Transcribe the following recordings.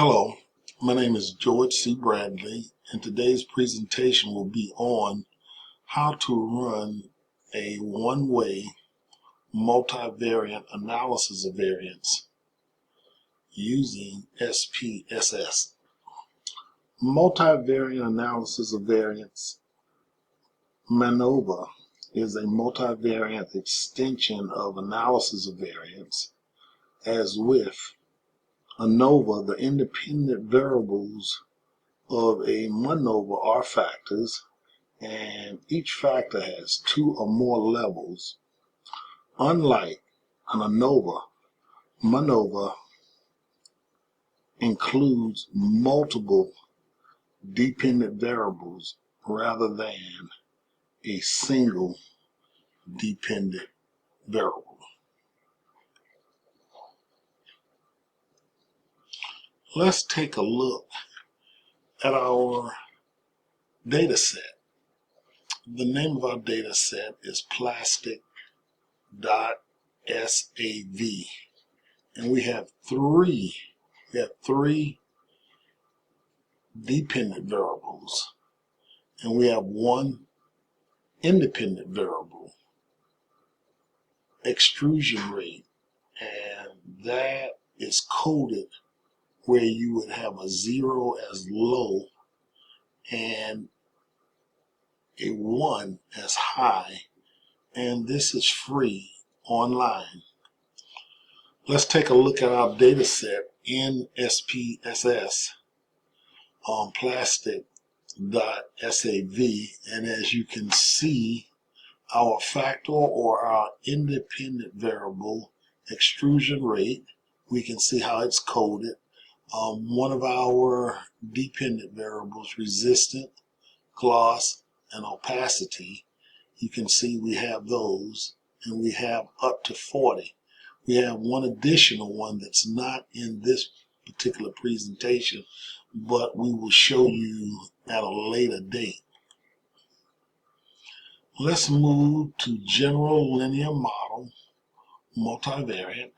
Hello, my name is George C. Bradley, and today's presentation will be on how to run a one-way multivariate analysis of variance using SPSS. Multivariate analysis of variance, MANOVA, is a multivariate extension of analysis of variance. As with ANOVA, the independent variables of a MANOVA are factors, and each factor has two or more levels. Unlike an ANOVA, MANOVA includes multiple dependent variables rather than a single dependent variable. Let's take a look at our data set. The name of our data set is plastic.sav, and we have three dependent variables, and we have one independent variable, extrusion rate, and that is coded where you would have a 0 as low and a 1 as high, and this is free online. Let's take a look at our data set in SPSS on plastic.sav, and as you can see, our factor or our independent variable, extrusion rate, we can see how it's coded. One of our dependent variables, resistance, gloss, and opacity, you can see we have those, and we have up to 40. We have one additional one that's not in this particular presentation, but we will show you at a later date. Let's move to general linear model, multivariate,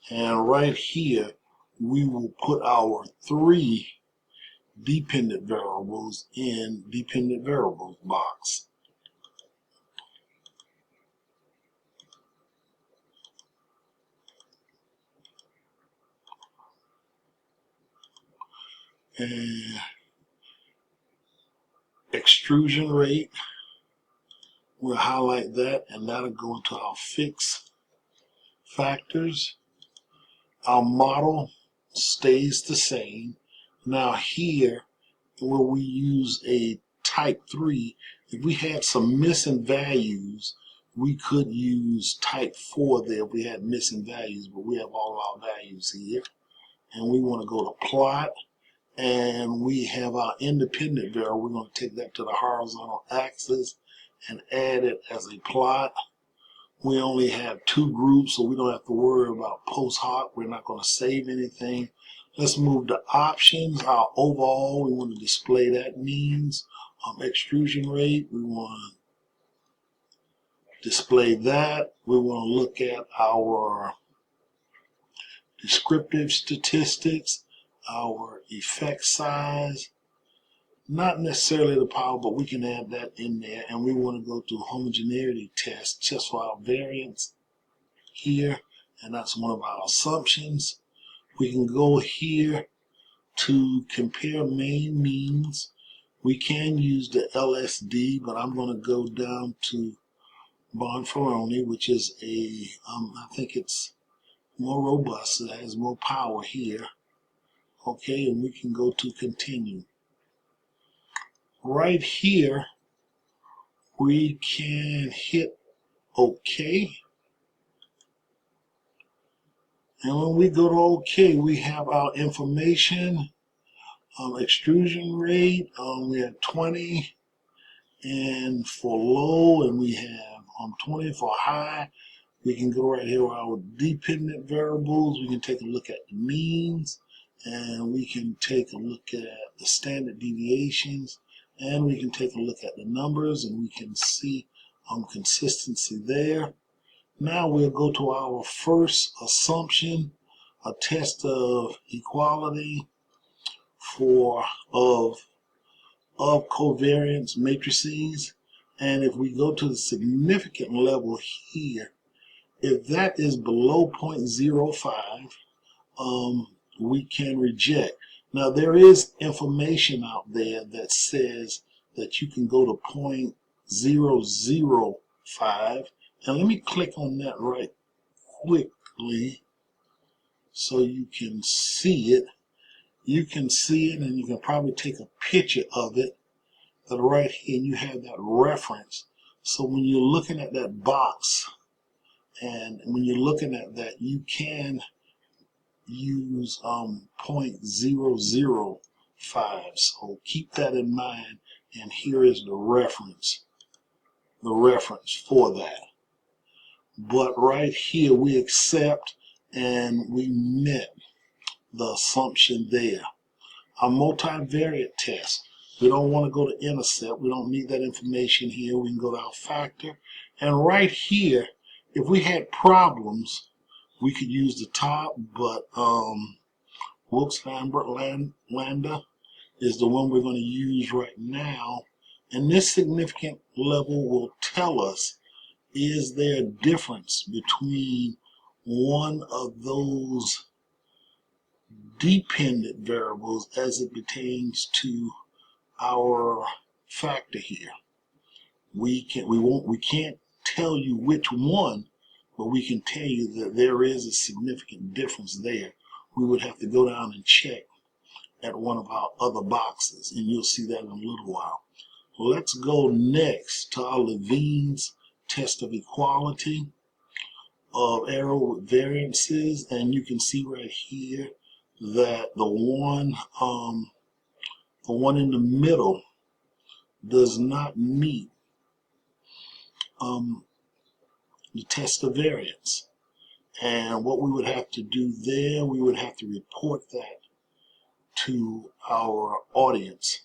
and right here we will put our three dependent variables in dependent variables box. And extrusion rate, we'll highlight that, and that'll go into our fixed factors. Our model stays the same. Now here, where we use a type 3, if we had some missing values, we could use type 4 there if we had missing values, but we have all our values here. And we want to go to plot, and we have our independent variable. We're going to take that to the horizontal axis and add it as a plot. We only have two groups, so we don't have to worry about post hoc. We're not going to save anything. Let's move to options. Our overall, we want to display that means. Extrusion rate, we want to display that. We want to look at our descriptive statistics, our effect size, not necessarily the power, but we can add that in there. And we want to go to homogeneity test just for our variance here, and that's one of our assumptions. We can go here to compare main means. We can use the LSD, but I'm going to go down to Bonferroni, which is a, I think it's more robust. It has more power here. Okay, and we can go to continue. Right here, we can hit OK. And when we go to OK, we have our information, extrusion rate, we have 20, and for low, and we have 20 for high. We can go right here with our dependent variables. We can take a look at the means, and we can take a look at the standard deviations, and we can take a look at the numbers, and we can see consistency there. Now we'll go to our first assumption a test of equality of covariance matrices. And if we go to the significant level here, if that is below 0.05, we can reject. Now there is information out there that says that you can go to 0.005, and let me click on that right quickly so you can see it. You can see it, and you can probably take a picture of it. That right here, and you have that reference. So when you're looking at that box, and when you're looking at that, you can use 0.005. So keep that in mind, and here is the reference for that. But right here we accept, and we met the assumption there. A multivariate test. We don't want to go to intercept. We don't need that information here. We can go to our factor. And right here, if we had problems, we could use the top, but Wilks-Lambert-Landa is the one we're going to use right now. And this significant level will tell us, is there a difference between one of those dependent variables as it pertains to our factor here. We can't tell you which one, but we can tell you that there is a significant difference there. We would have to go down and check at one of our other boxes, and you'll see that in a little while. Let's go next to our Levine's test of equality of error with variances, and you can see right here that the one in the middle does not meet the test of variance. And what we would have to do there, we would have to report that to our audience,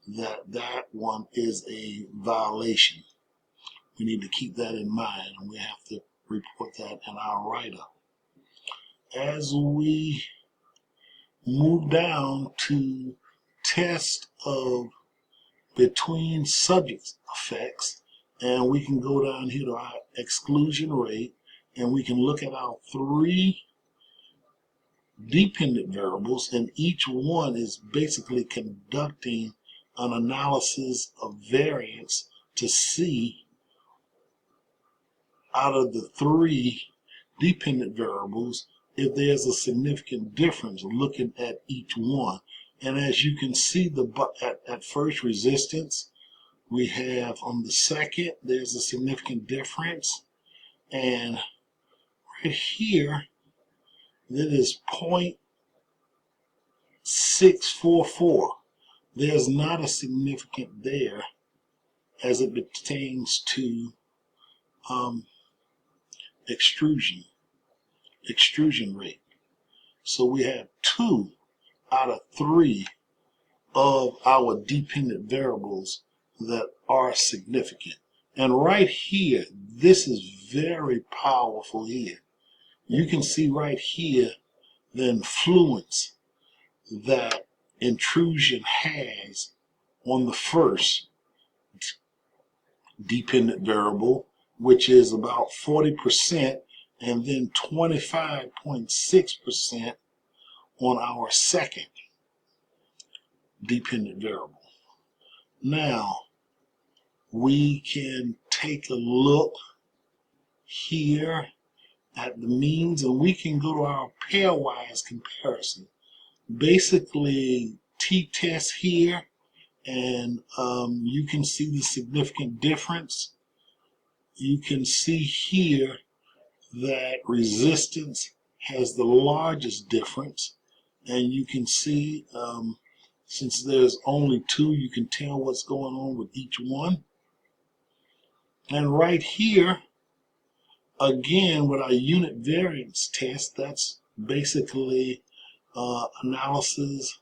that one is a violation. We need to keep that in mind, and we have to report that in our write-up. As we move down to test of between subjects effects, and we can go down here to our exclusion rate, and we can look at our 3 dependent variables, and each one is basically conducting an analysis of variance to see out of the 3 dependent variables if there's a significant difference looking at each one. And as you can see, at first resistance, we have on the second, there's a significant difference. And right here, that is 0.644. There's not a significant there as it pertains to extrusion rate. So we have 2 out of 3 of our dependent variables that are significant. And right here, this is very powerful here. You can see right here the influence that intrusion has on the first dependent variable, which is about 40%, and then 25.6% on our second dependent variable. Now, we can take a look here at the means, and we can go to our pairwise comparison. Basically, t-test here, and you can see the significant difference. You can see here that resistance has the largest difference, and you can see since there's only 2, you can tell what's going on with each one. And right here, again, with our unit variance test, that's basically analysis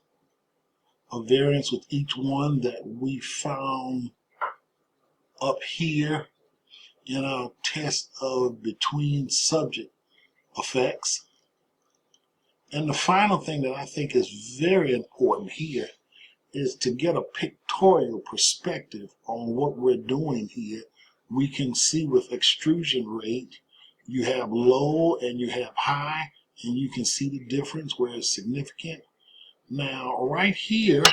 of variance with each one that we found up here in our test of between subject effects. And the final thing that I think is very important here is to get a pictorial perspective on what we're doing here. We can see with extrusion rate, you have low and you have high, and you can see the difference where it's significant. Now, right here,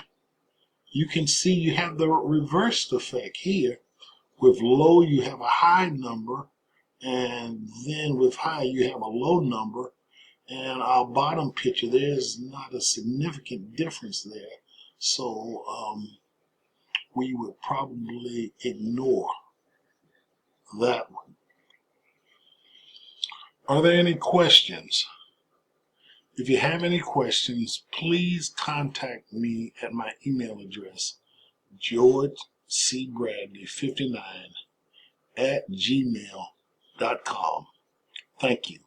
you can see you have the reversed effect here. With low, you have a high number, and then with high, you have a low number. And our bottom picture, there's not a significant difference there. So we would probably ignore that one. Are there any questions? If you have any questions, please contact me at my email address, georgecbradley59@gmail.com. Thank you.